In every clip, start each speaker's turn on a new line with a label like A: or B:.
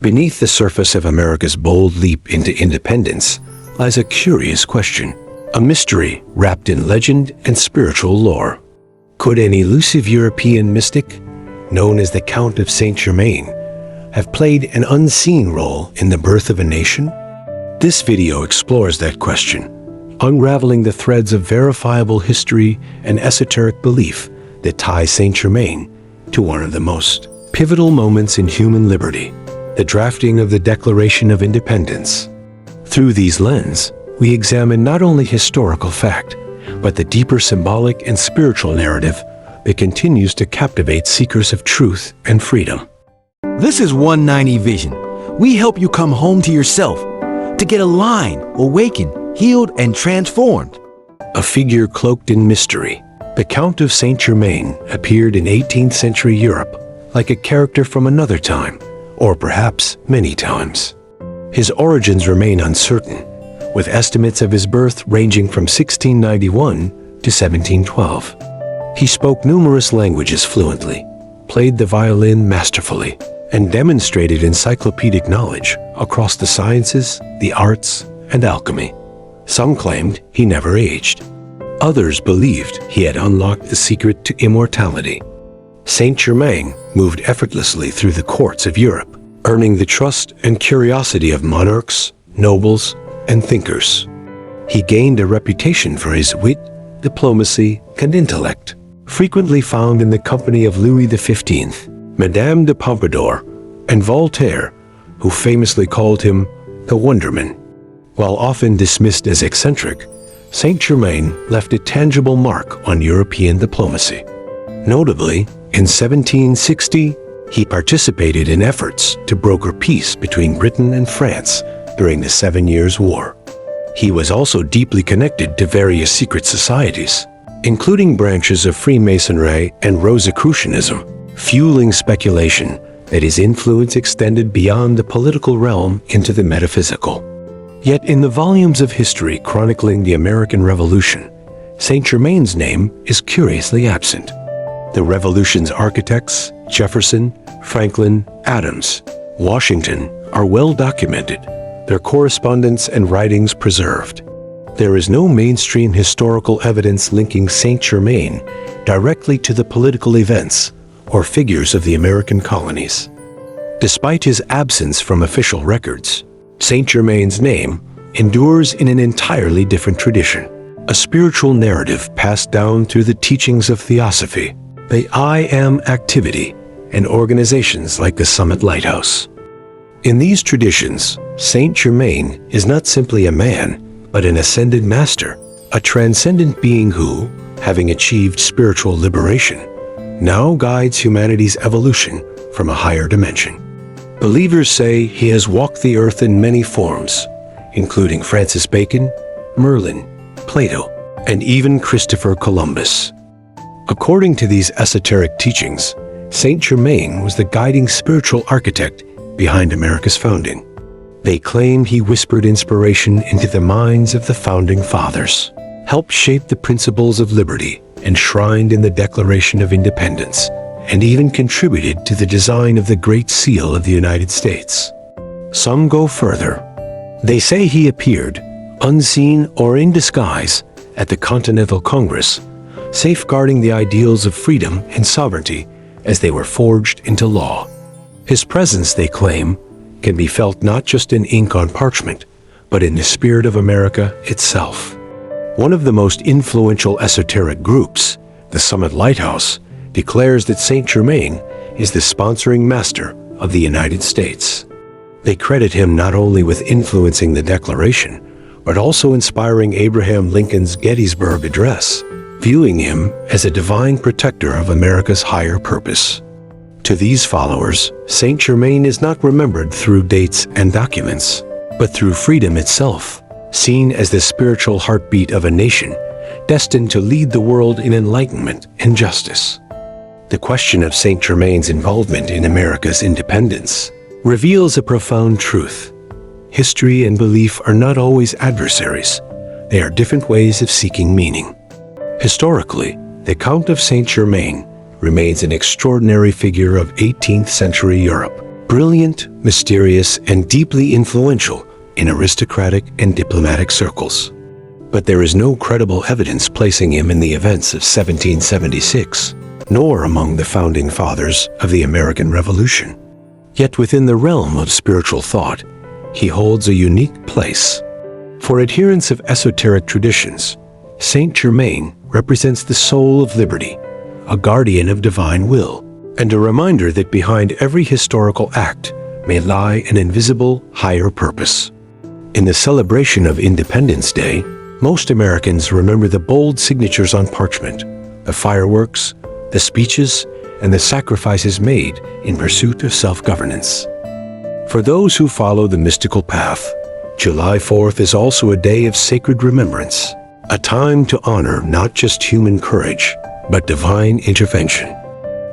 A: Beneath the surface of America's bold leap into independence lies a curious question, a mystery wrapped in legend and spiritual lore. Could an elusive European mystic, known as the Count of Saint Germain, have played an unseen role in the birth of a nation? This video explores that question, unraveling the threads of verifiable history and esoteric belief that tie Saint Germain to one of the most pivotal moments in human liberty, the drafting of the Declaration of Independence. Through these lenses, we examine not only historical fact, but the deeper symbolic and spiritual narrative that continues to captivate seekers of truth and freedom.
B: This is 190 Vision. We help you come home to yourself, to get aligned, awakened, healed, and transformed.
A: A figure cloaked in mystery, the Count of Saint Germain appeared in 18th century Europe like a character from another time, or perhaps many times. His origins remain uncertain, with estimates of his birth ranging from 1691 to 1712. He spoke numerous languages fluently, played the violin masterfully, and demonstrated encyclopedic knowledge across the sciences, the arts, and alchemy. Some claimed he never aged. Others believed he had unlocked the secret to immortality. Saint Germain moved effortlessly through the courts of Europe, earning the trust and curiosity of monarchs, nobles, and thinkers. He gained a reputation for his wit, diplomacy, and intellect, frequently found in the company of Louis XV, Madame de Pompadour, and Voltaire, who famously called him the Wonderman. While often dismissed as eccentric, Saint Germain left a tangible mark on European diplomacy. Notably, in 1760, he participated in efforts to broker peace between Britain and France during the 7 Years' War. He was also deeply connected to various secret societies, including branches of Freemasonry and Rosicrucianism, fueling speculation that his influence extended beyond the political realm into the metaphysical. Yet in the volumes of history chronicling the American Revolution, Saint Germain's name is curiously absent. The Revolution's architects, Jefferson, Franklin, Adams, Washington, are well documented, their correspondence and writings preserved. There is no mainstream historical evidence linking Saint Germain directly to the political events or figures of the American colonies. Despite his absence from official records, Saint Germain's name endures in an entirely different tradition, a spiritual narrative passed down through the teachings of Theosophy, the I Am activity, and organizations like the Summit Lighthouse. In these traditions, Saint Germain is not simply a man, but an ascended master, a transcendent being who, having achieved spiritual liberation, now guides humanity's evolution from a higher dimension. Believers say he has walked the earth in many forms, including Francis Bacon, Merlin, Plato, and even Christopher Columbus. According to these esoteric teachings, Saint Germain was the guiding spiritual architect behind America's founding. They claim he whispered inspiration into the minds of the founding fathers, helped shape the principles of liberty enshrined in the Declaration of Independence, and even contributed to the design of the Great Seal of the United States. Some go further. They say he appeared, unseen or in disguise, at the Continental Congress, safeguarding the ideals of freedom and sovereignty as they were forged into law. His presence, they claim, can be felt not just in ink on parchment, but in the spirit of America itself. One of the most influential esoteric groups, the Summit Lighthouse, declares that Saint Germain is the sponsoring master of the United States. They credit him not only with influencing the Declaration, but also inspiring Abraham Lincoln's Gettysburg Address, viewing him as a divine protector of America's higher purpose. To these followers, Saint Germain is not remembered through dates and documents, but through freedom itself, seen as the spiritual heartbeat of a nation destined to lead the world in enlightenment and justice. The question of Saint Germain's involvement in America's independence reveals a profound truth. History and belief are not always adversaries. They are different ways of seeking meaning. Historically, the Count of Saint Germain remains an extraordinary figure of 18th century Europe, brilliant, mysterious, and deeply influential in aristocratic and diplomatic circles. But there is no credible evidence placing him in the events of 1776, nor among the founding fathers of the American Revolution. Yet within the realm of spiritual thought, he holds a unique place. For adherents of esoteric traditions, Saint Germain represents the soul of liberty, a guardian of divine will, and a reminder that behind every historical act may lie an invisible, higher purpose. In the celebration of Independence Day, most Americans remember the bold signatures on parchment, the fireworks, the speeches, and the sacrifices made in pursuit of self-governance. For those who follow the mystical path, July 4th is also a day of sacred remembrance, a time to honor not just human courage, but divine intervention.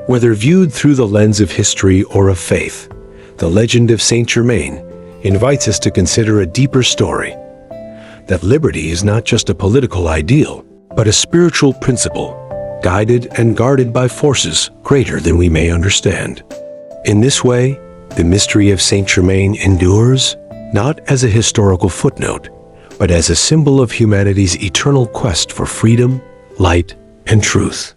A: Whether viewed through the lens of history or of faith, the legend of Saint Germain invites us to consider a deeper story, that liberty is not just a political ideal, but a spiritual principle, guided and guarded by forces greater than we may understand. In this way, the mystery of Saint Germain endures, not as a historical footnote, but as a symbol of humanity's eternal quest for freedom, light, and truth.